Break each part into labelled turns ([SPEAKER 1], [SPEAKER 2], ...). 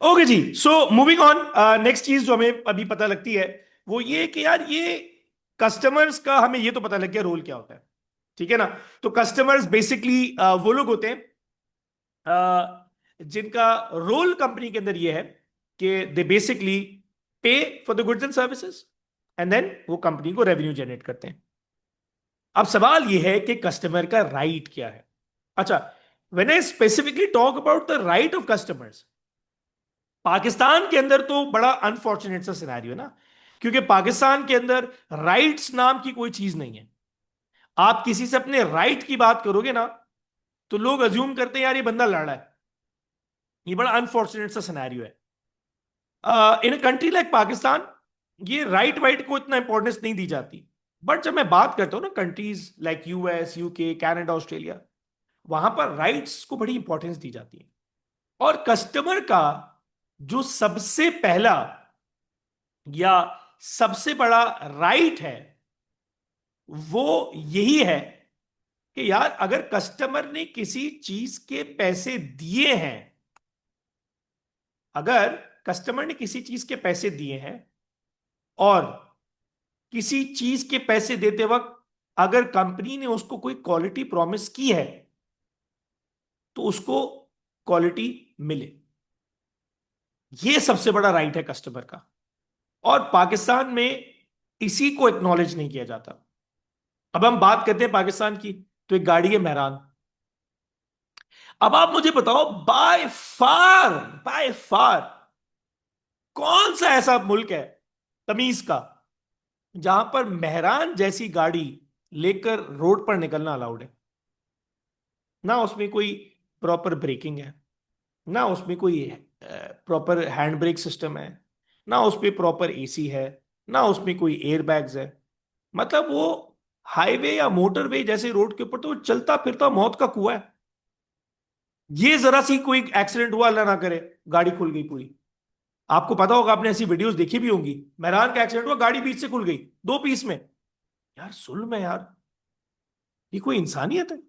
[SPEAKER 1] Okay जी, so moving on. Next चीज जो हमें अभी पता लगती है वो ये कि यार ये कस्टमर्स का हमें ये तो पता लग गया रोल क्या होता है। ठीक है ना। तो कस्टमर्स बेसिकली वो लोग होते हैं जिनका रोल कंपनी के अंदर ये है कि they basically pay for the goods and services and then वो कंपनी को रेवेन्यू जनरेट करते हैं। अब सवाल ये है कि कस्टमर का राइट क्या है। अच्छा, when I specifically talk about the right of customers, Pakistan के अंदर तो बड़ा अनफॉर्चुनेट सा सिनेरियो है ना, क्योंकि पाकिस्तान के अंदर राइट्स नाम की कोई चीज नहीं है। आप किसी से अपने राइट की बात करोगे ना, तो लोग अज्यूम करते हैं यार ये बंदा लड़ रहा है। ये बड़ा अनफॉर्चुनेट सा सिनेरियो है। इन अ कंट्री लाइक पाकिस्तान ये राइट वाइट को इतना इंपॉर्टेंस नहीं दी जाती। बट जब मैं बात करता हूं ना countries like US, UK, Canada, Australia, वहां पर राइट्स को बड़ी इंपॉर्टेंस दी जाती है। और कस्टमर का जो सबसे पहला या सबसे बड़ा राइट है वो यही है कि यार अगर कस्टमर ने किसी चीज के पैसे दिए हैं, अगर कस्टमर ने किसी चीज के पैसे दिए हैं और किसी चीज के पैसे देते वक्त अगर कंपनी ने उसको कोई क्वालिटी प्रॉमिस की है तो उसको क्वालिटी मिले, ये सबसे बड़ा राइट है कस्टमर का। और पाकिस्तान में इसी को एक्नॉलेज नहीं किया जाता। अब हम बात करते हैं पाकिस्तान की, तो एक गाड़ी है मेहरान। अब आप मुझे बताओ, बाय फार कौन सा ऐसा मुल्क है तमीज का जहां पर मेहरान जैसी गाड़ी लेकर रोड पर निकलना अलाउड है। ना उसमें कोई प्रॉपर ब्रेकिंग है, ना उसमें कोई प्रॉपर हैंड ब्रेक सिस्टम है, ना उसमें प्रॉपर एसी है, ना उसमें कोई एयर बैग्स है। मतलब वो हाईवे या मोटरवे जैसे रोड के ऊपर तो वो चलता फिरता मौत का कुआं है। ये जरा सी कोई एक्सीडेंट हुआ, अल्लाह ना करे, गाड़ी खुल गई पूरी। आपको पता होगा, आपने ऐसी वीडियोस देखी भी होंगी, मेहरान का एक्सीडेंट हुआ, गाड़ी बीच से खुल गई, दो पीस में। यार जुल्म है यार, ये कोई इंसानियत है?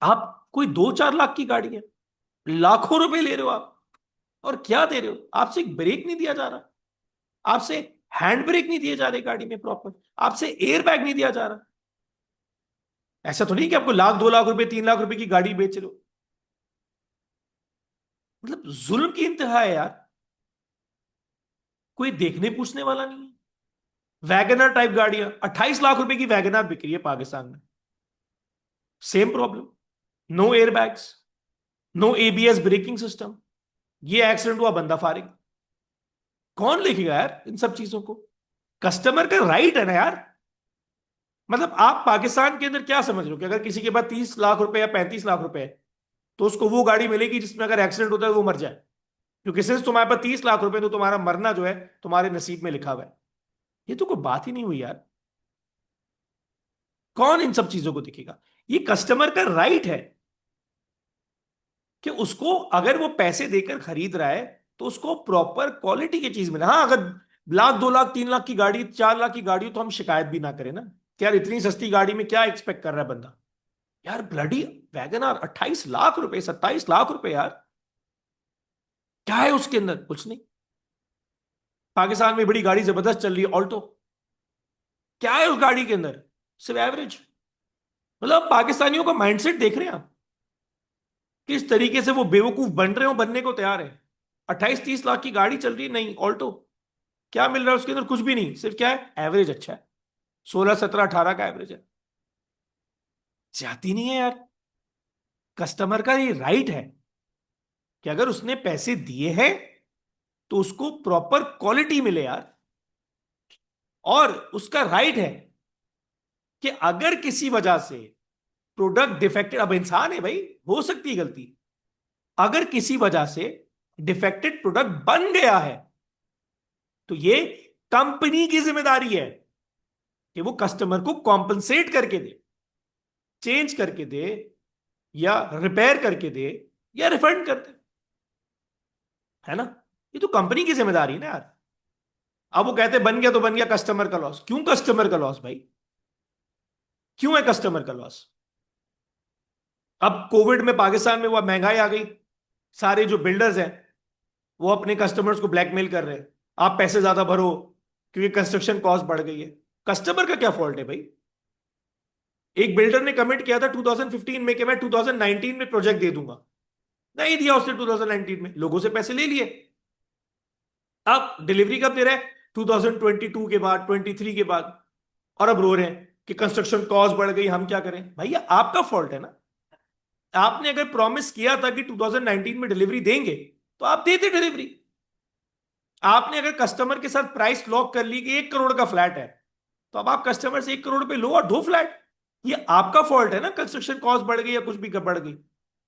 [SPEAKER 1] आप कोई 2-4 लाख की गाड़ी है, लाखों रुपए ले रहे हो आप, और क्या दे रहे हो? आपसे एक ब्रेक नहीं दिया जा रहा, आपसे हैंड ब्रेक नहीं दिए जा रहे गाड़ी में प्रॉपर, आपसे एयर बैग नहीं दिया जा रहा। ऐसा तो नहीं कि आपको लाख, 2 लाख रुपए, 3 लाख रुपए की गाड़ी बेच रहे हो। मतलब जुल्म की इंतहा है यार। कोई देखने पूछने वाला नहीं है। वैगनर टाइप गाड़ियां, 28 लाख रुपए की वैगनर बिक रही है पाकिस्तान में। Same problem, no air bags, no ABS braking system, ये एक्सीडेंट हुआ, बंदा फारिग। कौन लिखेगा यार इन सब चीजों को? कस्टमर का राइट है ना यार। मतलब आप पाकिस्तान के अंदर क्या समझ रहे हो कि अगर किसी के पास 30 लाख रुपए या 35 लाख रुपए है तो उसको वो गाड़ी मिलेगी जिसमें अगर एक्सीडेंट होता है वो मर जाए? क्योंकि सिर्फ तुम्हारे पास 30 लाख रुपए तो तुम्हारा मरना जो है तुम्हारे नसीब में लिखा हुआ है। ये तो कोई बात ही नहीं हुई यार। कौन इन सब चीजों को देखेगा? ये कस्टमर का राइट है कि उसको अगर वो पैसे देकर खरीद रहा है तो उसको प्रॉपर क्वालिटी की चीज मिले। हाँ, अगर लाख, 2 लाख, 3 लाख की गाड़ी, 4 लाख की गाड़ी हो तो हम शिकायत भी ना करें ना कि यार इतनी सस्ती गाड़ी में क्या एक्सपेक्ट कर रहा है बंदा। यार ब्लडी वैगन आर 28 लाख रुपए, 27 लाख रुपए यार, क्या है उसके अंदर? कुछ नहीं। पाकिस्तान में बड़ी गाड़ी जबरदस्त चल रही है, ऑल्टो, क्या है उस गाड़ी के अंदर? सिर्फ एवरेज। मतलब पाकिस्तानियों का माइंडसेट देख रहे हैं आप, किस तरीके से वो बेवकूफ बन रहे हो, बनने को तैयार है। 28-30 लाख की गाड़ी चल रही है, नहीं ऑल्टो, क्या मिल रहा है उसके अंदर? कुछ भी नहीं, सिर्फ क्या है, एवरेज अच्छा है, 16, 17, 18 का एवरेज है। जाती नहीं है यार। कस्टमर का ये राइट है कि अगर उसने पैसे दिए हैं तो उसको प्रॉपर क्वालिटी मिले यार। और उसका राइट है कि अगर किसी वजह से प्रोडक्ट डिफेक्टेड, अब इंसान है भाई, हो सकती है गलती, अगर किसी वजह से डिफेक्टेड प्रोडक्ट बन गया है तो ये कंपनी की जिम्मेदारी है कि वो कस्टमर को कॉम्पनसेट करके दे, चेंज करके दे, या रिपेयर करके दे, या रिफंड कर दे। है ना? ये तो कंपनी की जिम्मेदारी है ना यार। अब वो कहते बन गया तो बन गया, कस्टमर का लॉस। क्यों कस्टमर का लॉस भाई? क्यों है कस्टमर का लॉस? अब कोविड में पाकिस्तान में हुआ, महंगाई आ गई, सारे जो बिल्डर्स हैं वो अपने कस्टमर्स को ब्लैकमेल कर रहे हैं, आप पैसे ज्यादा भरो क्योंकि कंस्ट्रक्शन कॉस्ट बढ़ गई है। कस्टमर का क्या फॉल्ट है भाई? एक बिल्डर ने कमिट किया था 2015 में कि मैं 2019 में प्रोजेक्ट दे दूंगा, नहीं दिया उसने 2019 में, लोगों से पैसे ले लिए। अब डिलीवरी कब दे रहा है? 2022 के बाद, 23 के बाद। और अब रो रहे हैं कि कंस्ट्रक्शन कॉस्ट बढ़ गई, हम क्या करें? भैया आपका फॉल्ट है ना। आपने अगर प्रॉमिस किया था कि 2019 में डिलीवरी देंगे तो आप देते डिलीवरी। आपने अगर कस्टमर के साथ प्राइस लॉक कर ली कि 1 करोड़ का फ्लैट है, तो अब आप कस्टमर से 1 करोड़ पे लो और दो फ्लैट। ये आपका फॉल्ट है ना, कंस्ट्रक्शन कॉस्ट बढ़ गई या कुछ भी बढ़ गई।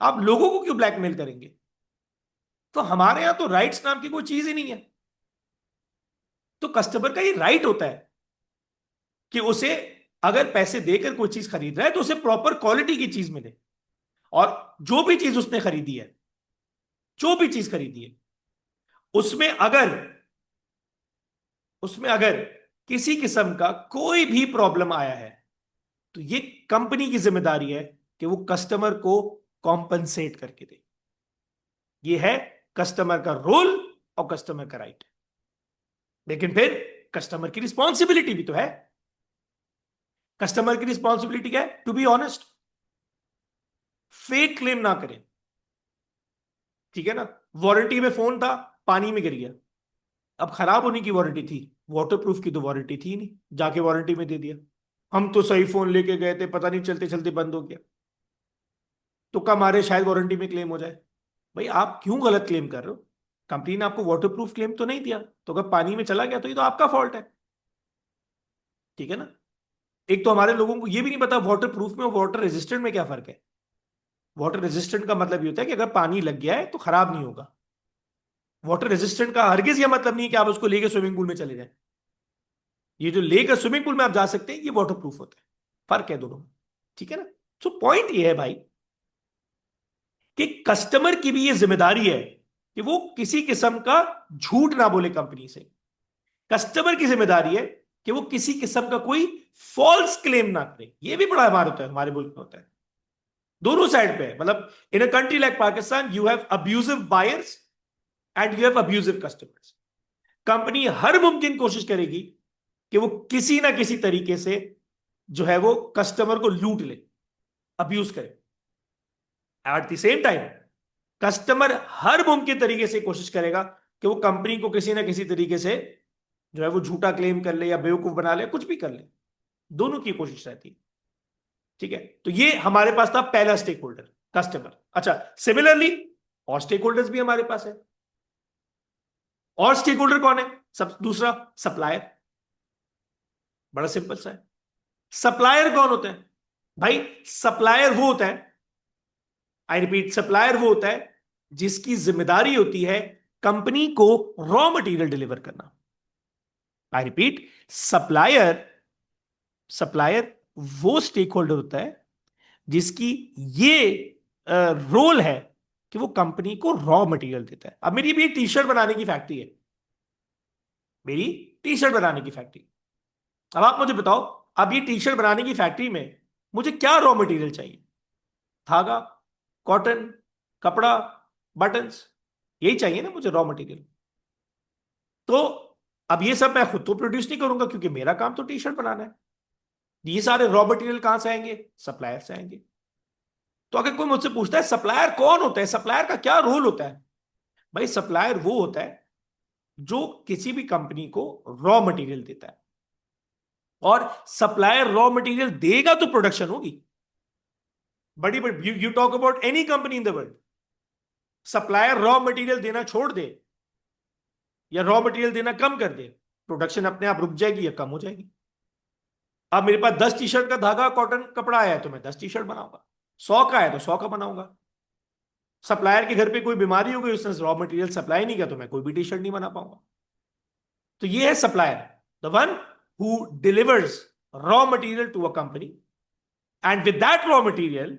[SPEAKER 1] आप लोगों को क्यों ब्लैकमेल करेंगे? तो हमारे यहां तो राइट्स नाम की कोई चीज ही नहीं है। तो कस्टमर का ये राइट होता है कि उसे अगर पैसे देकर कोई चीज खरीद रहा है तो उसे प्रॉपर क्वालिटी की चीज मिले। और जो भी चीज उसने खरीदी है, जो भी चीज खरीदी है, उसमें अगर उसमें अगर किसी किस्म का कोई भी प्रॉब्लम आया है तो ये कंपनी की जिम्मेदारी है कि वो कस्टमर को कॉम्पनसेट करके दे। ये है कस्टमर का रोल और कस्टमर का राइट। लेकिन फिर कस्टमर की रिस्पॉन्सिबिलिटी भी तो है। कस्टमर की रिस्पॉन्सिबिलिटी क्या है? To be honest, fake claim ना करें। ठीक है ना? वारंटी में फोन था, पानी में गिर गया, अब खराब होने की वारंटी थी, वाटरप्रूफ की तो वारंटी थी नहीं, जाके वारंटी में दे दिया। हम तो सही फोन लेके गए थे, पता नहीं चलते चलते बंद हो गया, तो कम मारे शायद वारंटी में क्लेम हो जाए। भाई आप क्यों गलत क्लेम कर रहे हो? कंपनी ने आपको वाटरप्रूफ क्लेम तो नहीं दिया, तो अगर पानी में चला गया तो ये तो आपका फॉल्ट है। ठीक है ना? एक तो हमारे लोगों को ये भी नहीं पता वाटर प्रूफ में और वाटर रेजिस्टेंट में क्या फर्क है। वाटर रेजिस्टेंट का मतलब ये होता है कि अगर पानी लग गया है तो खराब नहीं होगा। वाटर रेजिस्टेंट का हरगिज यह मतलब नहीं है कि आप उसको लेकर स्विमिंग पूल में चले जाएं। ये जो लेकर स्विमिंग पूल में आप जा सकते हैं ये वाटर प्रूफ होता है। फर्क है दोनों में। ठीक है ना? सो पॉइंट ये है भाई कि कस्टमर की भी ये जिम्मेदारी है कि वो किसी किस्म का झूठ ना बोले कंपनी से। कस्टमर की जिम्मेदारी है कि वो किसी किस्म का कोई फॉल्स क्लेम ना करे। ये भी बड़ा हमारे होता है, हमारे मुल्क में होता है। दोनों साइड पे है। मतलब in a country like Pakistan you have abusive buyers and you have abusive customers. Company हर मुमकिन कोशिश करेगी कि वो किसी ना किसी तरीके से जो है वो कस्टमर को लूट ले, अब्यूज करे। At the same time customer हर मुमकिन तरीके से कोशिश करेगा कि वो कंपनी को किसी ना किसी तरीके से जो है वो झूठा क्लेम कर ले या बेवकूफ बना ले, कुछ भी कर ले। दोनों की कोशिश रहती है। ठीक है? तो ये हमारे पास था पहला स्टेक होल्डर, कस्टमर। अच्छा, सिमिलरली और स्टेक होल्डर्स भी हमारे पास है। और स्टेक होल्डर कौन है? सब दूसरा सप्लायर। बड़ा सिंपल सा है। सप्लायर कौन होता है भाई? सप्लायर वो होता है, आई रिपीट, सप्लायर वो होता है जिसकी जिम्मेदारी होती है कंपनी को रॉ मटेरियल डिलीवर करना। आई रिपीट, सप्लायर सप्लायर वो स्टेक होल्डर होता है जिसकी ये रोल है कि वो कंपनी को रॉ मटेरियल देता है। अब मेरी भी एक टी शर्ट बनाने की फैक्ट्री है, मेरी टी शर्ट बनाने की फैक्ट्री। अब आप मुझे बताओ, अब ये टी शर्ट बनाने की फैक्ट्री में मुझे क्या रॉ मटेरियल चाहिए? धागा, कॉटन, कपड़ा, बटन्स, यही चाहिए ना मुझे रॉ मटेरियल। तो अब ये सब मैं खुद तो प्रोड्यूस नहीं करूंगा क्योंकि मेरा काम तो टी शर्ट बनाना है। ये सारे रॉ मटेरियल कहां से आएंगे? सप्लायर से आएंगे। तो अगर कोई मुझसे पूछता है सप्लायर कौन होता है, सप्लायर का क्या रोल होता है? भाई सप्लायर वो होता है जो किसी भी कंपनी को रॉ मटेरियल देता है। और सप्लायर रॉ मटेरियल देगा तो प्रोडक्शन होगी। बड़ी बड़ी you talk about any company in the world, supplier raw material देना छोड़ दे या रॉ मटेरियल देना कम कर दे, प्रोडक्शन अपने आप रुक जाएगी या कम हो जाएगी। अब मेरे पास 10 टी शर्ट का धागा, कॉटन कपड़ा आया है तो मैं 10 टी शर्ट बनाऊंगा, 100 का है तो 100 का बनाऊंगा। सप्लायर के घर पे कोई बीमारी हो गई, उसने रॉ मटेरियल सप्लाई नहीं किया तो मैं कोई भी टी शर्ट नहीं बना पाऊंगा। तो ये है supplier, the one who delivers raw material to a company, and with that raw material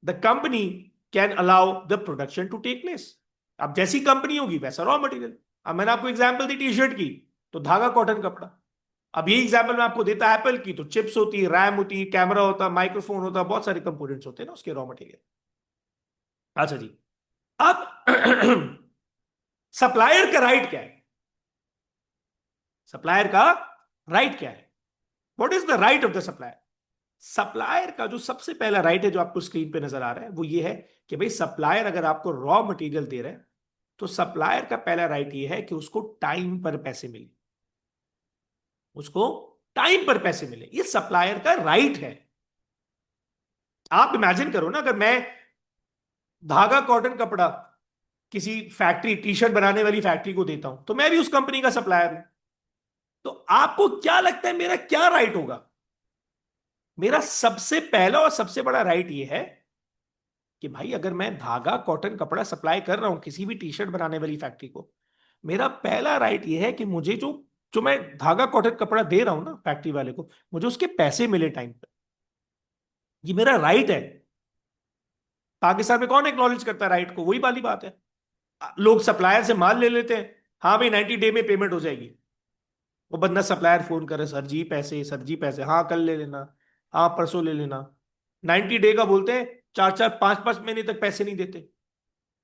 [SPEAKER 1] the company can allow the production to take place. अब जैसी कंपनी होगी वैसा रॉ मटेरियल। अब मैंने आपको एग्जांपल दी टी शर्ट की, तो धागा, कॉटन, कपड़ा। अब ये एग्जांपल मैं आपको देता एप्पल की, तो चिप्स होती है, रैम होती है, कैमरा होता है, माइक्रोफोन होता है, बहुत सारे कंपोनेंट्स होते हैं ना उसके रॉ मटेरियल। अच्छा जी, अब सप्लायर का राइट क्या है? सप्लायर का राइट क्या है? What is the right of the supplier? Supplier का जो सबसे पहला राइट है, जो आपको स्क्रीन पे नजर आ रहा है, वो ये है कि भाई सप्लायर अगर आपको रॉ मटेरियल दे रहा है, तो सप्लायर का पहला राइट ये है कि उसको टाइम पर पैसे मिले। उसको टाइम पर पैसे मिले, ये सप्लायर का राइट है। आप इमेजिन करो ना, अगर मैं धागा कॉटन कपड़ा किसी फैक्ट्री, टी शर्ट बनाने वाली फैक्ट्री को देता हूं, तो मैं भी उस कंपनी का सप्लायर हूं। तो आपको क्या लगता है मेरा क्या राइट होगा? मेरा सबसे पहला और सबसे बड़ा राइट ये है कि भाई अगर मैं धागा कॉटन कपड़ा सप्लाई कर रहा हूं किसी भी टी शर्ट बनाने वाली फैक्ट्री को, मेरा पहला राइट ये है कि मुझे जो जो मैं धागा कॉटन कपड़ा दे रहा हूं ना फैक्ट्री वाले को, मुझे उसके पैसे मिले टाइम पर। ये मेरा राइट है। पाकिस्तान में कौन एक्नॉलेज करता है राइट को? वही वाली बात है। लोग सप्लायर से माल ले लेते हैं, हाँ भाई 90 डे में पेमेंट हो जाएगी। वो बंदा सप्लायर फोन करे, सर जी पैसे, सर जी पैसे, हाँ कल ले लेना, हाँ परसों ले लेना। 90 डे का बोलते हैं, 4 4 5 5 महीने तक पैसे नहीं देते।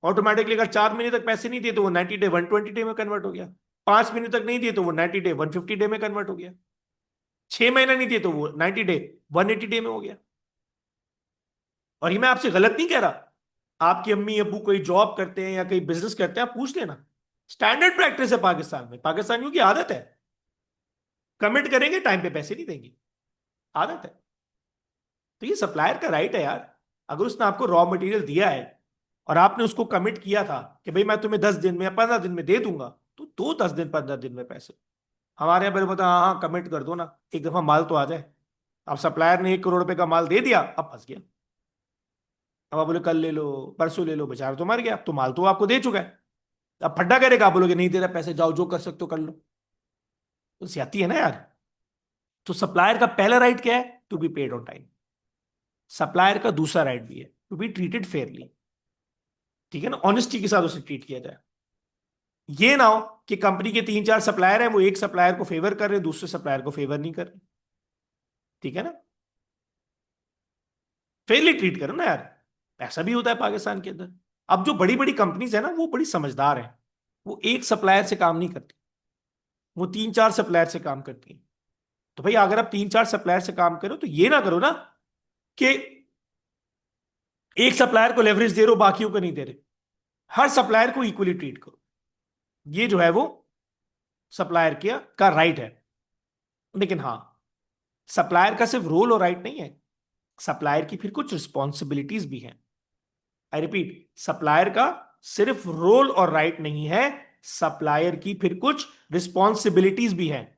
[SPEAKER 1] ऑटोमेटिकली अगर 4 महीने तक पैसे नहीं दिए तो वो 90 डे 120 डे में कन्वर्ट हो गया। 5 महीने तक नहीं दिए तो वो 90 डे 150 डे में कन्वर्ट हो गया। 6 महीना नहीं दिए तो वो 90 डे 180 डे में हो गया। और ये मैं आपसे गलत नहीं कह रहा। आपकी अम्मी अब्बू कोई जॉब करते हैं या कहीं बिजनेस करते हैं, आप पूछ लेना। स्टैंडर्ड प्रैक्टिस है पाकिस्तान में, पाकिस्तानियों की आदत है। कमिट करेंगे, टाइम पे पैसे नहीं देंगे, आदत है। तो ये सप्लायर का राइट है यार। अगर उसने आपको रॉ मटेरियल दिया है और आपने उसको कमिट किया था कि भाई मैं तुम्हें 10 दिन में या 15 दिन में दे दूंगा, तो दो 10 दिन 15 दिन में पैसे। हमारे यहाँ बता, हाँ हाँ कमिट कर दो ना, एक दफा माल तो आ जाए। अब सप्लायर ने 1 करोड़ रुपए का माल दे दिया, अब फंस गया। अब आप बोले कल ले लो, परसों ले लो, बेचारा तो मर गया, तो माल तो आपको दे चुका है। अब फड्डा करेगा, आप बोलोगे नहीं दे रहा पैसे, जाओ जो कर सकते हो कर लो। तो ज्यादती है ना यार। तो सप्लायर का पहला राइट क्या है? To be paid on time. Supplier का दूसरा राइट भी है, टू बी ट्रीटेड फेयरली। ठीक है ना, ऑनेस्टी के साथ उसे ट्रीट किया जाए। ये ना हो कि कंपनी के 3 4 सप्लायर हैं, वो एक सप्लायर को फेवर कर रहे हैं, दूसरे सप्लायर को फेवर नहीं कर रहे। ठीक है ना, फेयरली ट्रीट करो ना यार। ऐसा भी होता है पाकिस्तान के अंदर। अब जो बड़ी बड़ी कंपनीज है ना, वो बड़ी समझदार हैं। वो एक सप्लायर से काम नहीं करती, वो 3 4 सप्लायर से काम करती है। तो भाई अगर आप 3 4 सप्लायर से काम करो, तो ये ना करो ना कि एक सप्लायर को लेवरेज दे रहे हो, बाकियों को नहीं दे रहे। हर सप्लायर को इक्वली ट्रीट करो। ये जो है वो सप्लायर का राइट है। लेकिन हाँ, सप्लायर का सिर्फ रोल और राइट नहीं है, सप्लायर की फिर कुछ रिस्पॉन्सिबिलिटीज भी हैं। आई रिपीट, सप्लायर का सिर्फ रोल और राइट नहीं है, सप्लायर की फिर कुछ रिस्पॉन्सिबिलिटीज भी हैं।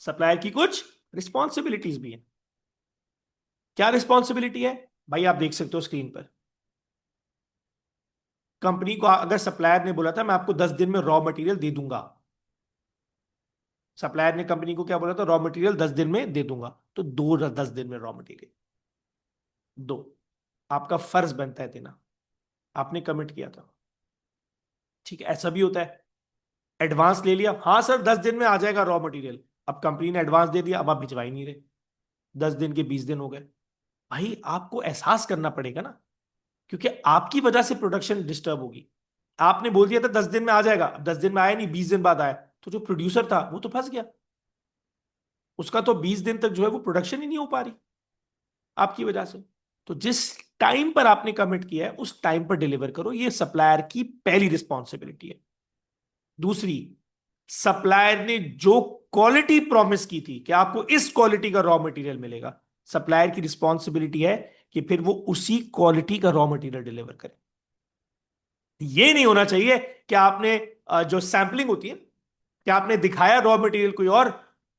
[SPEAKER 1] सप्लायर की कुछ रिस्पॉन्सिबिलिटीज भी हैं। क्या रिस्पॉन्सिबिलिटी है? भाई आप देख सकते हो स्क्रीन पर। कंपनी को अगर सप्लायर ने बोला था मैं आपको 10 दिन में रॉ मटेरियल दे दूंगा, सप्लायर ने कंपनी को क्या बोला था? रॉ मटेरियल 10 दिन में दे दूंगा। तो दो 10 दिन में रॉ मटेरियल दो, आपका फर्ज बनता है देना। आपने कमिट किया था। ठीक है, ऐसा भी होता है। एडवांस ले लिया, हाँ सर 10 दिन में आ जाएगा रॉ मटेरियल। अब कंपनी ने एडवांस दे दिया, अब आप भिजवा ही नहीं रहे। 10 दिन के 20 दिन हो गए। भाई आपको एहसास करना पड़ेगा ना, क्योंकि आपकी वजह से प्रोडक्शन डिस्टर्ब होगी। आपने बोल दिया था 10 दिन में आ जाएगा, अब 10 दिन में आया नहीं, 20 दिन बाद आया, तो जो प्रोड्यूसर था वो तो फंस गया। उसका तो 20 दिन तक जो है वो प्रोडक्शन ही नहीं हो पा रही आपकी वजह से। तो जिस टाइम पर आपने कमिट किया है उस टाइम पर डिलीवर करो, ये सप्लायर की पहली रिस्पॉन्सिबिलिटी है। दूसरी, सप्लायर ने जो क्वालिटी प्रॉमिस की थी कि आपको इस क्वालिटी का रॉ मटेरियल मिलेगा, सप्लायर की रिस्पॉन्सिबिलिटी है कि फिर वो उसी क्वालिटी का रॉ मटेरियल डिलीवर करे। ये नहीं होना चाहिए कि आपने जो सैंपलिंग होती है, कि आपने दिखाया रॉ मटेरियल कोई और,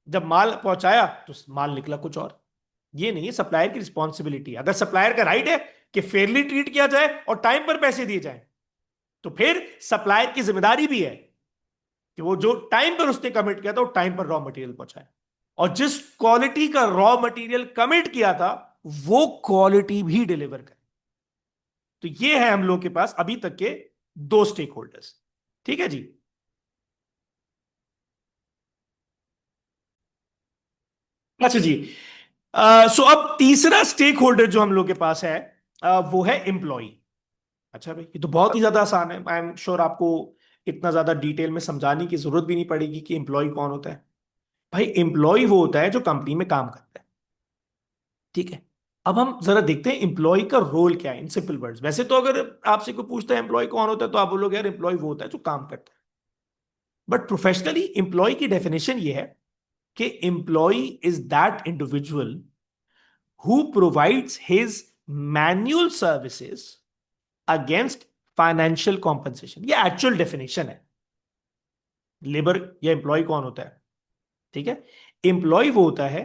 [SPEAKER 1] जब माल पहुंचाया तो माल निकला कुछ और। ये नहीं है सप्लायर की रिस्पॉन्सिबिलिटी। अगर सप्लायर का राइट है कि फेयरली ट्रीट किया जाए और टाइम पर पैसे दिए जाए, तो फिर सप्लायर की जिम्मेदारी भी है कि वो जो टाइम पर उसने कमिट किया था वो टाइम पर रॉ मटेरियल पहुंचाए, और जिस क्वालिटी का रॉ मटेरियल कमिट किया था वो क्वालिटी भी डिलीवर करे। तो ये है हम लोग के पास अभी तक के दो स्टेक होल्डर्स। ठीक है जी। अच्छा जी। सो अब तीसरा स्टेक होल्डर जो हम लोग के पास है, वो है एम्प्लॉय। अच्छा भाई, ये तो बहुत ही ज्यादा आसान है। आई एम श्योर आपको इतना ज्यादा डिटेल में समझाने की जरूरत भी नहीं पड़ेगी कि एम्प्लॉय कौन होता है। भाई एम्प्लॉय वो होता है जो कंपनी में काम करता है, ठीक है। अब हम जरा देखते हैं एम्प्लॉय का रोल क्या है इन सिंपल वर्ड्स। वैसे तो अगर आपसे कोई पूछता है एम्प्लॉय कौन होता है तो आप बोलोगे यार एम्प्लॉय वो होता है जो काम करता है। बट प्रोफेशनली एम्प्लॉय की डेफिनेशन ये है कि employee is that individual who provides his manual services against financial compensation. ये एक्चुअल डेफिनेशन है लेबर या एम्प्लॉय कौन होता है, ठीक है। एम्प्लॉय वो होता है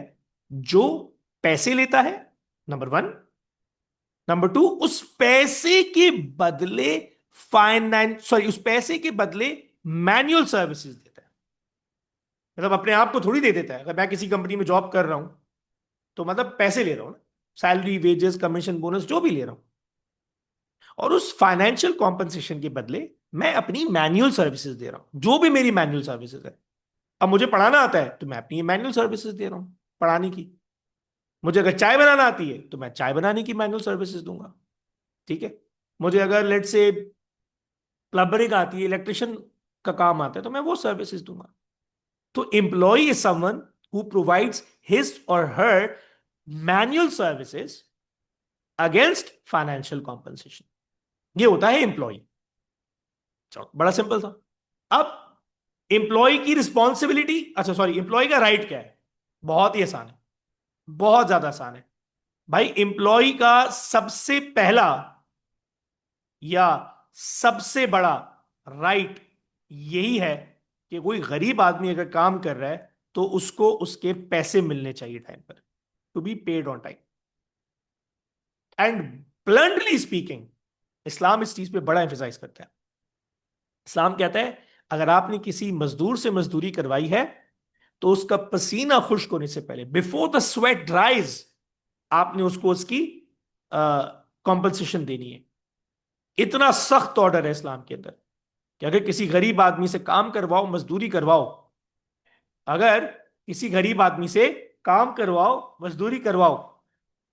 [SPEAKER 1] जो पैसे लेता है, नंबर वन। नंबर टू, उस पैसे के बदले फाइनेंस सॉरी उस पैसे के बदले मैन्युअल सर्विसेज देता है। मतलब अपने आप को थोड़ी दे देता है। अगर मैं किसी कंपनी में जॉब कर रहा हूं तो मतलब पैसे ले रहा हूं ना, सैलरी, वेजेस, कमीशन, बोनस जो भी ले रहा हूं, और उस फाइनेंशियल कॉम्पनसेशन के बदले मैं अपनी मैन्युअल सर्विसेज दे रहा हूं, जो भी मेरी मैन्युअल सर्विसेज है। अब मुझे पढ़ाना आता है तो मैं अपनी मैनुअल सर्विसेज दे रहा हूं पढ़ाने की। मुझे अगर चाय बनाना आती है तो मैं चाय बनाने की मैनुअल सर्विसेज दूंगा, ठीक है। मुझे अगर लेट से प्लम्बरिंग आती है, इलेक्ट्रिशियन का काम आता है, तो मैं वो सर्विसेज दूंगा। तो employ is someone who provides his or her manual services against financial compensation. ये होता है एम्प्लॉय। चलो बड़ा सिंपल था। अब एम्प्लॉय की रिस्पॉन्सिबिलिटी, अच्छा सॉरी, एम्प्लॉय का राइट क्या है? बहुत ही आसान है, बहुत ज्यादा आसान है। भाई एम्प्लॉय का सबसे पहला या सबसे बड़ा राइट यही है कि कोई गरीब आदमी अगर काम कर रहा है तो उसको उसके पैसे मिलने चाहिए टाइम पर, to be paid on time. And bluntly speaking, Islam इस चीज पे बड़ा एम्फेसाइज करता है। इस्लाम कहता है अगर आपने किसी मजदूर से मजदूरी करवाई है तो उसका पसीना खुश्क होने से पहले, बिफोर द स्वेट ड्राइज, आपने उसको उसकी कॉम्पनसेशन देनी है। इतना सख्त ऑर्डर है इस्लाम के अंदर कि अगर किसी गरीब आदमी से काम करवाओ, मजदूरी करवाओ, अगर किसी गरीब आदमी से काम करवाओ, मजदूरी करवाओ,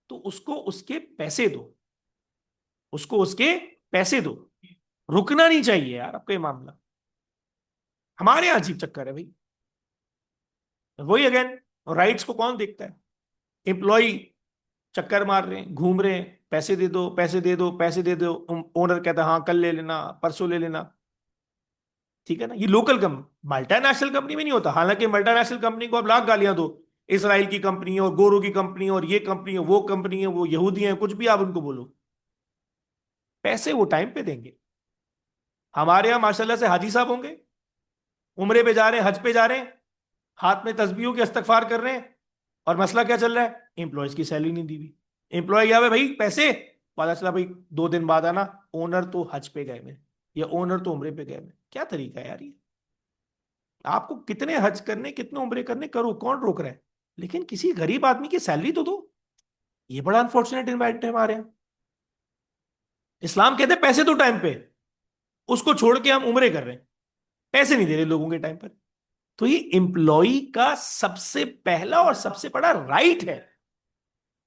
[SPEAKER 1] तो उसको उसके पैसे दो, उसको उसके पैसे दो। रुकना नहीं चाहिए यार आपका ये मामला। हमारे यहां अजीब चक्कर है भाई। वही अगेन, राइट्स को कौन देखता है? एम्प्लॉय चक्कर मार रहे हैं, घूम रहे हैं, पैसे दे दो, पैसे दे दो, पैसे दे दो। ओनर कहता है हाँ कल ले लेना, परसों ले लेना, ठीक है ना। ये लोकल कंपनी, मल्टानेशनल कंपनी में नहीं होता। हालांकि मल्टानेशनल कंपनी को आप लाख गालियां दो, इसराइल की कंपनी है और गोरों की कंपनी है और ये कंपनी है, वो कंपनी है, वो यहूदी है, कुछ भी आप उनको बोलो, पैसे वो टाइम पे देंगे। हमारे यहाँ माशाल्लाह से हाजी साहब होंगे, उम्रे पे जा रहे हैं, हज पे जा रहे हैं, हाथ में तस्बीहों के इस्तगफार कर रहे हैं, और मसला क्या चल रहा है? एम्प्लॉयज की सैलरी नहीं दी हुई। एम्प्लॉय क्या है भाई, पैसे। पता चला भाई 2 दिन बाद आना, ओनर तो हज पे गए में, या ओनर तो उम्रे पे गए में। क्या तरीका है यार ये? आपको कितने हज करने, कितने उम्रे करने, करो, कौन रोक रहा है? लेकिन किसी गरीब आदमी की सैलरी तो दो। ये बड़ा अनफॉर्चुनेट इन्वायरमेंट है हमारे यहाँ। इस्लाम कहते हैं पैसे दो टाइम पे, उसको छोड़ के हम उम्रे कर रहे हैं, पैसे नहीं दे रहे लोगों के टाइम पर। तो ये एम्प्लॉय का सबसे पहला और सबसे बड़ा राइट है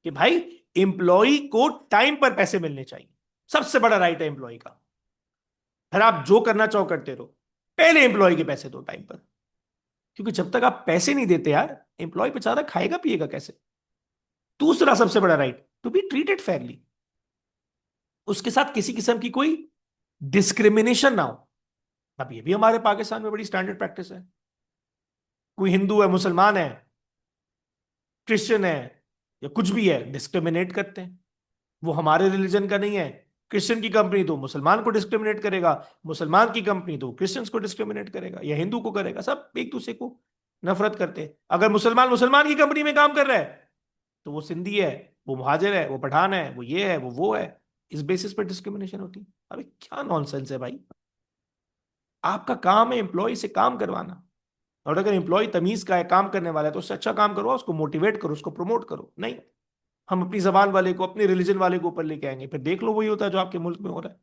[SPEAKER 1] कि भाई एम्प्लॉय को टाइम पर पैसे मिलने चाहिए। सबसे बड़ा राइट है एम्प्लॉय का। फिर आप जो करना चाहो करते रहो, पहले एम्प्लॉय के पैसे दो टाइम पर। क्योंकि जब तक आप पैसे नहीं देते यार, एम्प्लॉय बेचारा खाएगा पिएगा कैसे? दूसरा सबसे बड़ा right, to be treated fairly. उसके साथ किसी किस्म की कोई डिस्क्रिमिनेशन ना हो। अब ये भी हमारे पाकिस्तान में बड़ी स्टैंडर्ड प्रैक्टिस है। कोई हिंदू है, मुसलमान है, क्रिश्चियन है, या कुछ भी है, डिस्क्रिमिनेट करते हैं। वो हमारे रिलीजन का नहीं है। क्रिश्चियन की कंपनी तो मुसलमान को डिस्क्रिमिनेट करेगा, मुसलमान की कंपनी तो क्रिश्चियंस को डिस्क्रिमिनेट करेगा या हिंदू को करेगा। सब एक दूसरे को नफरत करते हैं। अगर मुसलमान मुसलमान की कंपनी में काम कर रहा है तो वो सिंधी है, वो मुहाजिर है, वो पठान है, वो ये है, वो है। इस बेसिस पर डिस्क्रिमिनेशन होती है। अबे क्या नॉनसेंस है भाई। आपका काम है एम्प्लॉय से काम करवाना, और अगर एम्प्लॉय तमीज का है, काम करने वाला है, तो उससे अच्छा काम करो, उसको मोटिवेट करो, उसको प्रमोट करो। नहीं, हम अपनी जबान वाले को, अपने रिलीजन वाले को ऊपर लेके आएंगे, फिर देख लो वही होता है जो आपके मुल्क में हो रहा है।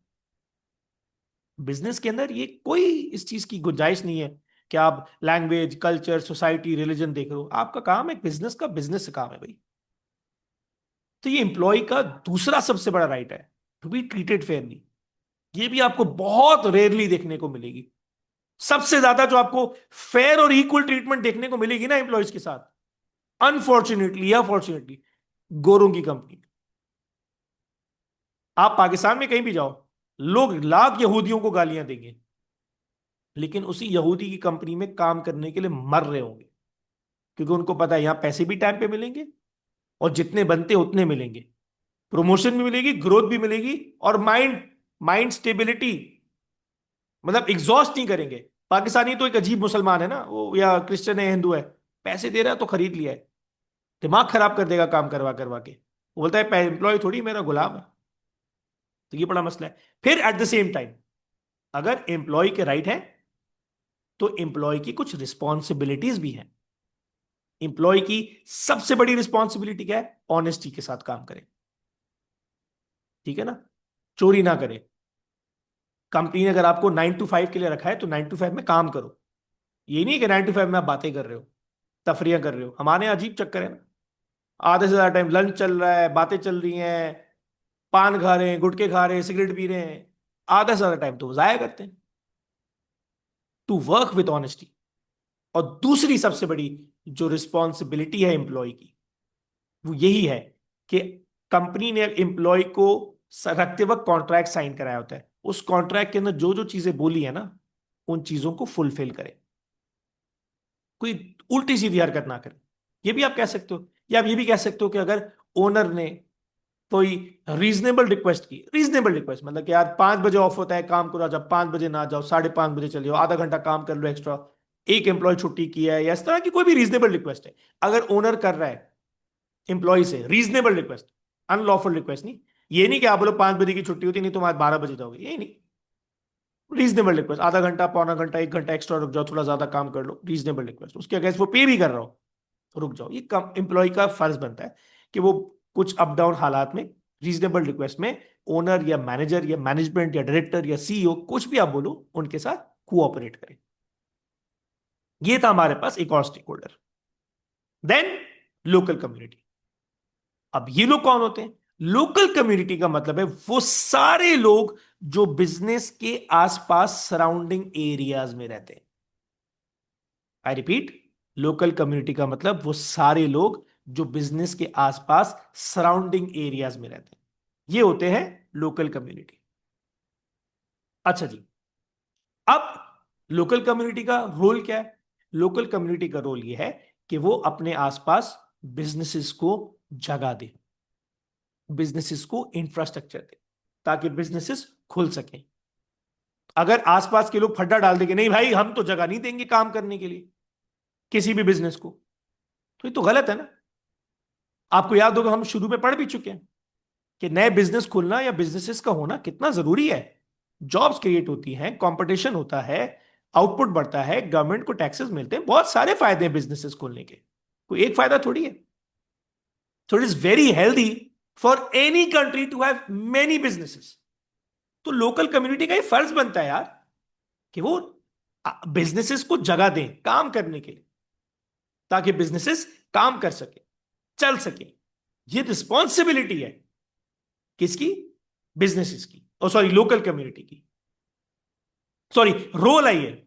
[SPEAKER 1] बिजनेस के अंदर ये कोई इस चीज की गुंजाइश नहीं है कि आप लैंग्वेज, कल्चर, सोसाइटी, रिलीजन देख रहे हो। आपका काम है बिजनेस का, बिजनेस से काम है भाई। तो ये एम्प्लॉय का दूसरा सबसे बड़ा राइट है, टू बी ट्रीटेड फेयरली। ये भी आपको बहुत रेयरली देखने को मिलेगी। सबसे ज्यादा जो आपको फेयर और इक्वल ट्रीटमेंट देखने को मिलेगी ना एम्प्लॉयज के साथ, अनफॉर्चुनेटली या फॉर्चुनेटली, गोरों की कंपनी। आप पाकिस्तान में कहीं भी जाओ, लोग लाख यहूदियों को गालियां देंगे, लेकिन उसी यहूदी की कंपनी में काम करने के लिए मर रहे होंगे, क्योंकि उनको पता है यहां पैसे भी टाइम पे मिलेंगे, और जितने बनते उतने मिलेंगे, प्रमोशन भी मिलेगी, ग्रोथ भी मिलेगी, और माइंड माइंड स्टेबिलिटी, मतलब एग्जॉस्ट नहीं करेंगे। पाकिस्तानी तो एक अजीब मुसलमान है ना वो, या क्रिश्चियन है, हिंदू है, पैसे दे रहा है तो खरीद लिया है, दिमाग खराब कर देगा काम करवा करवा के। वो बोलता है एम्प्लॉय थोड़ी मेरा गुलाम है। तो ये बड़ा मसला है। फिर एट द सेम टाइम, अगर एम्प्लॉय के राइट है, तो एम्प्लॉय की कुछ रिस्पॉन्सिबिलिटीज भी हैं। एम्प्लॉय की सबसे बड़ी रिस्पॉन्सिबिलिटी क्या है? ऑनेस्टी के साथ काम करें, ठीक है ना, चोरी ना करें। कंपनी ने अगर आपको 9 to 5 के लिए रखा है, तो 9 to 5 में काम करो। ये नहीं कि 9 to 5 में आप बातें कर रहे हो, तफरियां कर रहे हो। हमारे यहाँ अजीब चक्कर है ना, आधे से ज्यादा टाइम लंच चल रहा है, बातें चल रही हैं, पान खा रहे हैं, गुटखे खा रहे हैं, सिगरेट पी रहे हैं, आधा से ज्यादा टाइम तो वो जाया करते हैं। To work with honesty. और दूसरी सबसे बड़ी जो रिस्पॉन्सिबिलिटी है एम्प्लॉय की, वो यही है कि कंपनी ने एम्प्लॉय को रखते वक्त कॉन्ट्रैक्ट साइन कराया होता है, उस कॉन्ट्रैक्ट के अंदर जो जो चीजें बोली है ना, उन चीजों को फुलफिल करें, कोई उल्टी सीधी हरकत ना करें। ये भी आप कह सकते हो, या आप ये भी कह सकते हो कि अगर ओनर ने कोई रीजनेबल रिक्वेस्ट की, रीजनेबल रिक्वेस्ट मतलब कि यार 5 बजे ऑफ होता है, काम करो, जब 5 बजे ना जाओ, 5:30 बजे चले जाओ, आधा घंटा काम कर लो एक्स्ट्रा, एक एम्प्लॉय छुट्टी किया है, या इस तरह की कोई भी रीजनेबल रिक्वेस्ट है, अगर ओनर कर रहा है एम्प्लॉय से रीजनेबल रिक्वेस्ट, अनलॉफुल रिक्वेस्ट नहीं, ये नहीं कि आप बोलो 5 बजे की छुट्टी होती नहीं तुम आज 12 बजे जाओगे, ये नहीं। रीजनेबल रिक्वेस्ट, आधा घंटा, पौना घंटा, 1 घंटा एक्स्ट्रा रुक जाओ, थोड़ा ज्यादा काम कर लो, रीजनेबल रिक्वेस्ट, उसके अगेंस्ट वो पे भी कर रहा हो तो रुक जाओ। ये कम एम्प्लॉय का फर्ज बनता है कि वो कुछ अप डाउन हालात में रीजनेबल रिक्वेस्ट में ओनर या मैनेजर या मैनेजमेंट या डायरेक्टर या सीईओ, कुछ भी आप बोलो, उनके साथ कोऑपरेट करें। ये था हमारे पास एक और stakeholder. Then local community. अब ये लोग कौन होते हैं? लोकल कम्युनिटी का मतलब है वो सारे लोग जो बिजनेस के आसपास सराउंडिंग एरियाज में रहते हैं। आई रिपीट, लोकल कम्युनिटी का मतलब वो सारे लोग जो बिजनेस के आसपास सराउंडिंग एरियाज में रहते हैं, ये होते हैं लोकल कम्युनिटी। अच्छा जी, अब लोकल कम्युनिटी का रोल क्या है? लोकल कम्युनिटी का रोल यह है कि वो अपने आसपास बिजनेसेस को जगह दे, बिजनेसेस को इंफ्रास्ट्रक्चर दे, ताकि बिजनेसेस खुल सकें। अगर आसपास के लोग फड्डा डाल देंगे, नहीं भाई हम तो जगह नहीं देंगे काम करने के लिए किसी भी बिजनेस को, तो ये तो गलत है ना। आपको याद होगा हम शुरू में पढ़ भी चुके हैं कि नए बिजनेस खुलना या बिजनेसेस का होना कितना जरूरी है। जॉब्स क्रिएट होती हैं, कंपटीशन होता है, आउटपुट बढ़ता है, गवर्नमेंट को टैक्सेस मिलते हैं, बहुत सारे फायदे हैं बिजनेसेस खोलने के, कोई एक फायदा थोड़ी है। So it is very healthy for any country to have many businesses. तो लोकल कम्युनिटी का ये फर्ज बनता है यार कि वो बिजनेसेस को जगह दें काम करने के लिए, ताकि बिजनेसेस काम कर सके, चल सके। ये रिस्पॉन्सिबिलिटी है किसकी? बिजनेसेस की, ओ सॉरी लोकल कम्युनिटी की, सॉरी रोल आई है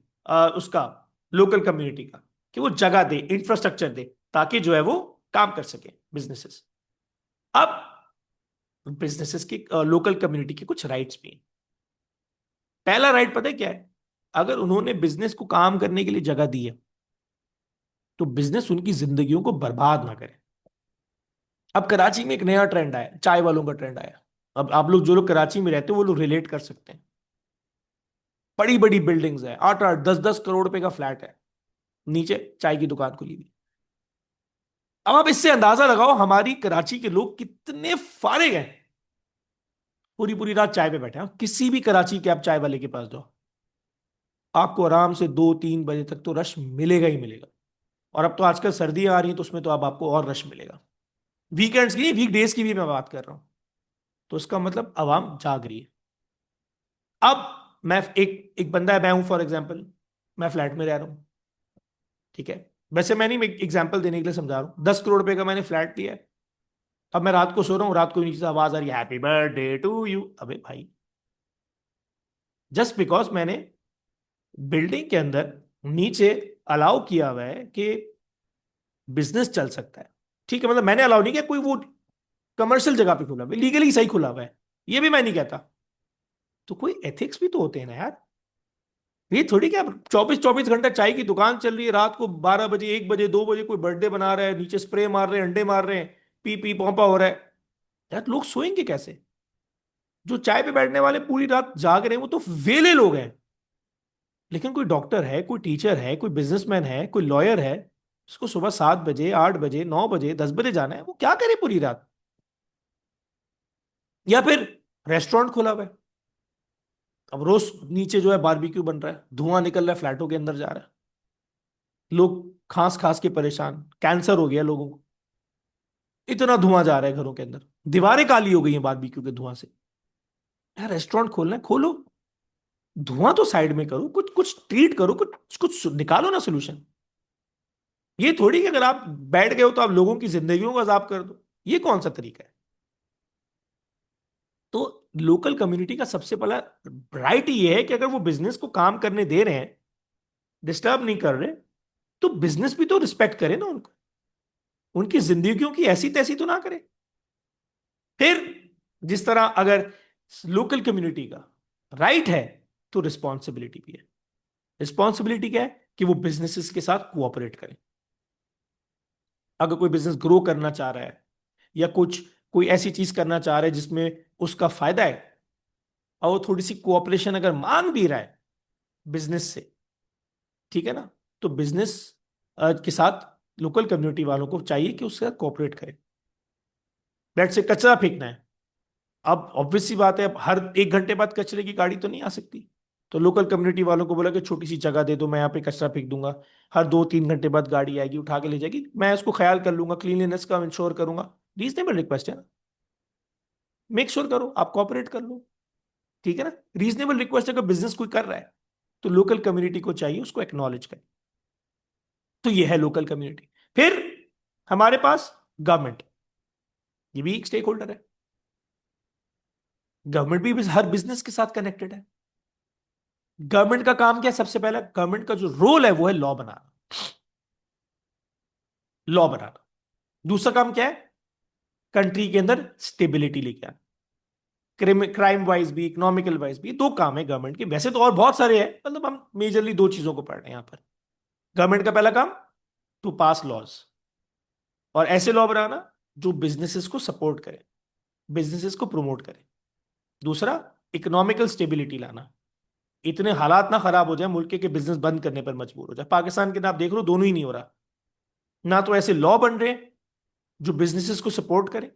[SPEAKER 1] उसका, लोकल कम्युनिटी का, कि वो जगह दे, इंफ्रास्ट्रक्चर दे, ताकि जो है वो काम कर सके बिजनेसेस। अब बिजनेसेस की लोकल कम्युनिटी के कुछ राइट्स भी हैं। पहला राइट पता है क्या है? अगर उन्होंने बिजनेस को काम करने के लिए जगह दी है, तो बिजनेस उनकी जिंदगियों को बर्बाद ना करे। अब कराची में एक नया ट्रेंड आया, चाय वालों का ट्रेंड आया। अब आप लोग जो लोग कराची में रहते हो वो लोग रिलेट कर सकते हैं। बड़ी बड़ी बिल्डिंग्स है, 8-8 10-10 करोड़ रुपए का फ्लैट है, नीचे चाय की दुकान खुली हुई। अब आप इससे अंदाजा लगाओ हमारी कराची के लोग कितने फारिग हैं, पूरी पूरी रात चाय पे बैठे हैं। किसी भी कराची के आप चाय वाले के पास जाओ, आपको आराम से 2-3 बजे तक तो रश मिलेगा ही मिलेगा। और अब तो आजकल सर्दियां आ रही हैं, तो उसमें तो अब आपको और रश मिलेगा। वीकेंड्स की, वीकडेज की भी मैं बात कर रहा हूं। तो इसका मतलब आवाम जाग रही है। अब मैं एक एक बंदा है, मैं हूं फॉर एग्जाम्पल, मैं फ्लैट में रह रहा हूं, ठीक है। वैसे मैं नहीं, मैं एग्जाम्पल देने के लिए समझा रहा हूं। 10 करोड़ रुपए का मैंने फ्लैट लिया है। अब मैं रात को सो रहा हूँ, रात को नीचे से आवाज आ रही है, हैप्पी बर्थडे टू यू। अबे भाई, जस्ट बिकॉज मैंने बिल्डिंग के अंदर नीचे अलाउ किया हुआ है कि बिजनेस चल सकता है। ठीक है, मतलब मैंने अलाउ नहीं किया, कोई वो कमर्शियल जगह पे खुला हुआ है, लीगली सही खुला हुआ है, ये भी मैं नहीं कहता। तो कोई एथिक्स भी तो होते हैं ना यार। ये थोड़ी क्या 24-24 घंटा चाय की दुकान चल रही है, रात को 12 बजे, 1 बजे, 2 बजे कोई बर्थडे बना रहा है, नीचे स्प्रे मार रहे हैं, अंडे मार रहे हैं, पी पी पोंपा हो रहा है। यार लोग सोएंगे कैसे? जो चाय पे बैठने वाले पूरी रात जाग रहे हैं वो तो वेले लोग हैं। लेकिन कोई डॉक्टर है, कोई टीचर है, कोई बिजनेसमैन है, कोई लॉयर है, उसको सुबह 7 बजे, 8 बजे, 9 बजे, 10 बजे जाना है, वो क्या करे पूरी रात? या फिर रेस्टोरेंट खुला हुआ है, अब रोज नीचे जो है बारबेक्यू बन रहा है, धुआं निकल रहा है, फ्लैटों के अंदर जा रहा है, लोग खांस खांस के परेशान, कैंसर हो गया लोगों को, इतना धुआं जा रहा है घरों के अंदर, दीवारें काली हो गई हैं बारबेक्यू के धुआं से। यार रेस्टोरेंट खोलना है, खोलो, धुआं तो साइड में करो, कुछ कुछ ट्रीट करो, कुछ कुछ निकालो ना सोल्यूशन। ये थोड़ी कि अगर आप बैठ गए हो तो आप लोगों की जिंदगियों को अजाब कर दो, ये कौन सा तरीका है? तो लोकल कम्युनिटी का सबसे पहला राइट ये है कि अगर वो बिजनेस को काम करने दे रहे हैं, डिस्टर्ब नहीं कर रहे, तो बिजनेस भी तो रिस्पेक्ट करे ना उनको, उनकी जिंदगियों की ऐसी तैसी तो ना करे। फिर जिस तरह अगर लोकल कम्युनिटी का राइट है, तो रिस्पॉन्सिबिलिटी भी है। रिस्पॉन्सिबिलिटी क्या है? कि वो बिजनेसेस के साथ कोऑपरेट करें। अगर कोई बिजनेस ग्रो करना चाह रहा है या कुछ कोई ऐसी चीज करना चाह रहा है जिसमें उसका फायदा है, और वो थोड़ी सी कोऑपरेशन अगर मांग भी रहा है बिजनेस से, ठीक है ना, तो बिजनेस के साथ लोकल कम्युनिटी वालों को चाहिए कि उसके साथ कोऑपरेट करें। लेट्स से कचरा फेंकना है, अब ऑब्वियस सी बात है, अब हर 1 घंटे बाद कचरे की गाड़ी तो नहीं आ सकती। तो लोकल कम्युनिटी वालों को बोला कि छोटी सी जगह दे दो, मैं यहाँ पे कचरा फेंक दूंगा, हर 2-3 घंटे बाद गाड़ी आएगी, उठा के ले जाएगी, मैं उसको ख्याल कर लूंगा, क्लीनलीनेस का इंश्योर करूंगा। रीजनेबल रिक्वेस्ट है ना, मेक श्योर करो, आप कोऑपरेट कर लो। ठीक है ना, रीजनेबल रिक्वेस्ट अगर बिजनेस कोई कर रहा है, तो लोकल कम्युनिटी को चाहिए उसको एक्नॉलेज करें। तो ये है लोकल कम्युनिटी। फिर हमारे पास गवर्नमेंट, ये भी एक स्टेक होल्डर है। गवर्नमेंट भी हर बिजनेस के साथ कनेक्टेड है। गवर्नमेंट का काम क्या है? सबसे पहला गवर्नमेंट का जो रोल है वो है लॉ बनाना, लॉ बनाना। दूसरा काम क्या है? कंट्री के अंदर स्टेबिलिटी लेके आना, क्राइम वाइज भी, इकोनॉमिकल वाइज भी। दो काम है गवर्नमेंट के, वैसे तो और बहुत सारे हैं, मतलब हम मेजरली दो चीजों को पढ़ रहे हैं यहां पर। गवर्नमेंट का पहला काम, टू पास लॉज, और ऐसे लॉ बनाना जो बिजनेसेस को सपोर्ट करे, बिजनेसेस को प्रमोट करे। दूसरा, इकोनॉमिकल स्टेबिलिटी लाना, इतने हालात ना खराब हो जाए मुल्क के बिजनेस बंद करने पर मजबूर हो जाए। पाकिस्तान के ना आप देख लो, दोनों ही नहीं हो रहा, ना तो ऐसे लॉ बन रहे हैं जो बिजनेसेस को सपोर्ट करें,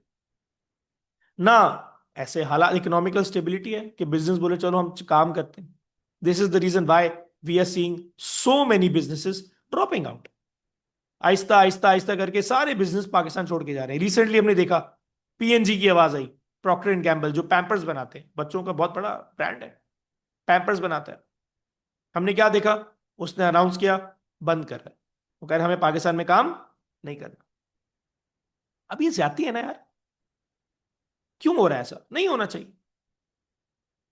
[SPEAKER 1] ना ऐसे हालात इकोनॉमिकल स्टेबिलिटी है कि बिजनेस बोले चलो हम काम करते हैं। This is the reason why we are seeing so many businesses dropping out. आहिस्ता आहिस्ता आहिस्ता करके सारे बिजनेस पाकिस्तान छोड़ के जा रहे हैं। रिसेंटली हमने देखा, पीएनजी की आवाज आई, प्रॉक्टर एंड गैम्बल जो पैम्पर्स बनाते हैं, बच्चों का बहुत बड़ा ब्रांड है, पैम्पर्स बनाता है। हमने क्या देखा? उसने अनाउंस किया बंद कर रहा है, वो कह रहे हमें पाकिस्तान में काम नहीं करना। अब ये ज्यादती है ना यार, क्यों हो रहा है? ऐसा नहीं होना चाहिए।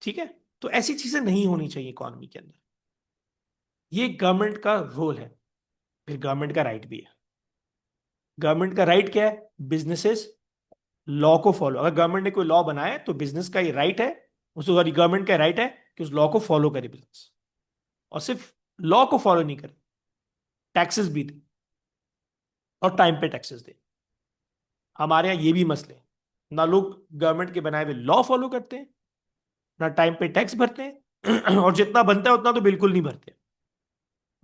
[SPEAKER 1] ठीक है, तो ऐसी चीजें नहीं होनी चाहिए इकोनॉमी के अंदर। ये गवर्नमेंट का रोल है। फिर गवर्नमेंट का राइट भी है। गवर्नमेंट का राइट क्या है? बिजनेसेस लॉ को फॉलो, अगर गवर्नमेंट ने कोई लॉ बनाया है तो बिजनेस का ये राइट है, उस सॉरी गवर्नमेंट का राइट है कि उस लॉ को फॉलो करे बिजनेस। और सिर्फ लॉ को फॉलो नहीं करे, टैक्सेस भी दे, और टाइम पे टैक्सेस दे। हमारे यहाँ ये भी मसले हैं, ना लोग गवर्नमेंट के बनाए हुए लॉ फॉलो करते हैं, ना टाइम पे टैक्स भरते हैं और जितना बनता है उतना तो बिल्कुल नहीं भरते,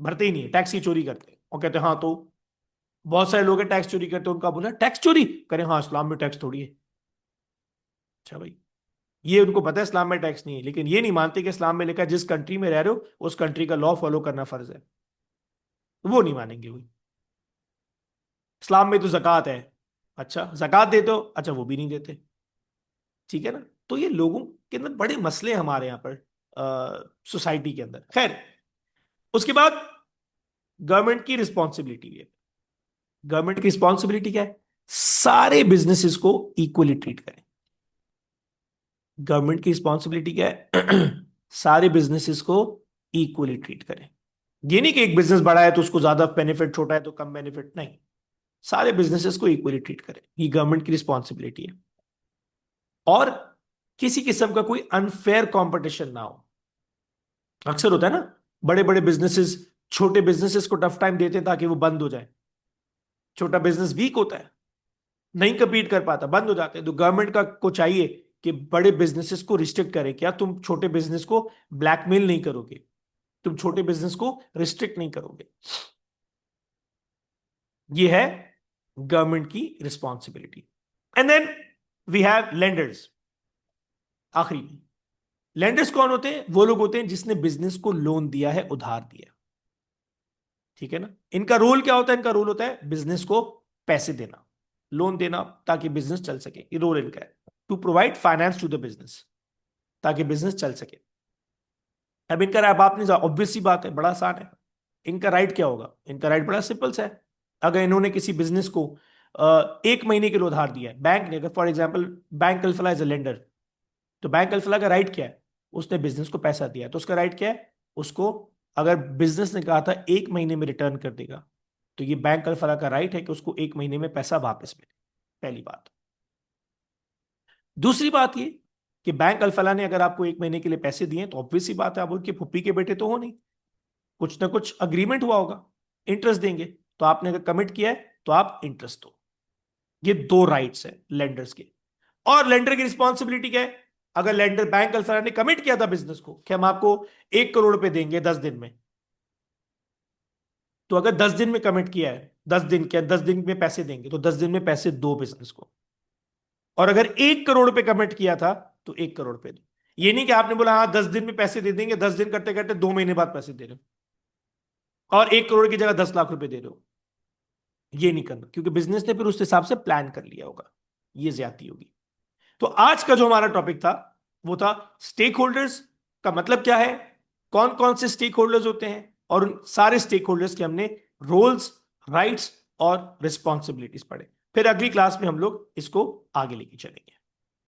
[SPEAKER 1] भरते ही नहीं है, टैक्स की चोरी करते हैं और कहते हैं हाँ तो बहुत सारे लोग टैक्स चोरी करते हैं, उनका बोला टैक्स चोरी करें, हाँ इस्लाम में टैक्स थोड़ी है। अच्छा भाई, ये उनको पता है इस्लाम में टैक्स नहीं है, लेकिन ये नहीं मानते कि इस्लाम में लिखा है जिस कंट्री में रह रहे हो उस कंट्री का लॉ फॉलो करना फर्ज है, वो नहीं मानेंगे वो। इस्लाम में तो जक़ात है, अच्छा जक़ात देते हो, अच्छा वो भी नहीं देते। ठीक है ना, तो ये लोगों के अंदर बड़े मसले हैं हमारे यहाँ पर, सोसाइटी के अंदर। खैर, उसके बाद गवर्नमेंट की रिस्पॉन्सिबिलिटी है। गवर्नमेंट की रिस्पॉन्सिबिलिटी क्या है? सारे बिजनेसेस को इक्वली ट्रीट करें। गवर्नमेंट की रिस्पॉन्सिबिलिटी क्या है? सारे बिजनेसेस को इक्वली ट्रीट करें। ये नहीं कि एक बिजनेस बड़ा है तो उसको ज्यादा बेनिफिट, छोटा है तो कम बेनिफिट, नहीं, सारे बिजनेसेस को इक्वली ट्रीट करें, ये गवर्नमेंट की रिस्पॉन्सिबिलिटी है। और किसी किस्म का कोई अनफेयर कंपटीशन ना हो। अक्सर होता है ना, बड़े बड़े बिजनेसेस छोटे बिजनेसेस को टफ टाइम देते हैं ताकि वो बंद हो जाए। छोटा बिजनेस वीक होता है, नहीं कम्पीट कर पाता, बंद हो जाते हैं। तो गवर्नमेंट का को चाहिए कि बड़े बिजनेसेस को रिस्ट्रिक्ट करे। क्या तुम छोटे बिजनेस को ब्लैकमेल नहीं करोगे, तुम छोटे बिजनेस को रिस्ट्रिक्ट नहीं करोगे। ये है गवर्नमेंट की responsibility. And then we have lenders. आखिरी में, लेंडर्स कौन होते हैं? वो लोग होते हैं जिसने बिजनेस को लोन दिया है, उधार दिया। ठीक है ना? इनका रोल क्या होता है? इनका रोल होता है बिजनेस को पैसे देना, लोन देना, ताकि बिजनेस चल सके। ये रोल इनका है, to provide finance to the business, ताकि बिजनेस चल सके। अब इनका राइट, बात नहीं, ऑब्वियस सी बात है, बड़ा आसान है। इनका राइट क्या होगा? इनका राइट बड़ा सिंपल सा है। अगर इन्होंने किसी बिजनेस को 1 महीने के लिए उधार दिया है, बैंक ने, अगर for example bank Alfalah is a lender, तो बैंक अल्फला का राइट क्या है? उसने बिजनेस को पैसा दिया, तो उसका राइट क्या है? उसको, अगर बिजनेस ने कहा था 1 महीने में रिटर्न कर देगा, तो ये बैंक अल्फला का राइट है कि उसको 1 महीने में पैसा वापस मिले। पहली बात। दूसरी बात ये कि बैंक अल्फला ने अगर आपको 1 महीने के लिए पैसे दिए, तो ऑब्वियस सी बात है, आप उनके फुप्पी के बेटे तो हो नहीं, कुछ ना कुछ अग्रीमेंट हुआ होगा, इंटरेस्ट देंगे। तो आपने अगर कमिट किया है तो आप इंटरेस्ट दो। ये दो राइट्स है लेंडर्स के। और लेंडर की रिस्पॉन्सिबिलिटी क्या है? अगर लेंडर, बैंक अल्फला ने कमिट किया था बिजनेस को कि हम आपको 1 करोड़ रुपए देंगे 10 दिन में, तो अगर 10 दिन में कमिट किया है, 10 दिन क्या, 10 दिन में पैसे देंगे, तो 10 दिन में पैसे दो बिजनेस को। और अगर 1 करोड़ रुपए कमिट किया था, तो 1 करोड़ रुपए दो। ये नहीं कि आपने बोला हाँ 10 दिन में पैसे दे देंगे, 10 दिन करते करते 2 महीने बाद पैसे दे रहे हो और 1 करोड़ की जगह 10 लाख रुपए दे रहे हो। ये नहीं करना, क्योंकि बिजनेस ने फिर उस हिसाब से प्लान कर लिया होगा, ये ज्यादती होगी। तो आज का जो हमारा टॉपिक था वो था स्टेक होल्डर्स का मतलब क्या है, कौन कौन से स्टेक होल्डर्स होते हैं, और उन सारे स्टेक होल्डर्स के हमने रोल्स, राइट्स और रिस्पॉन्सिबिलिटीज पढ़े। फिर अगली क्लास में हम लोग इसको आगे लेके चलेंगे।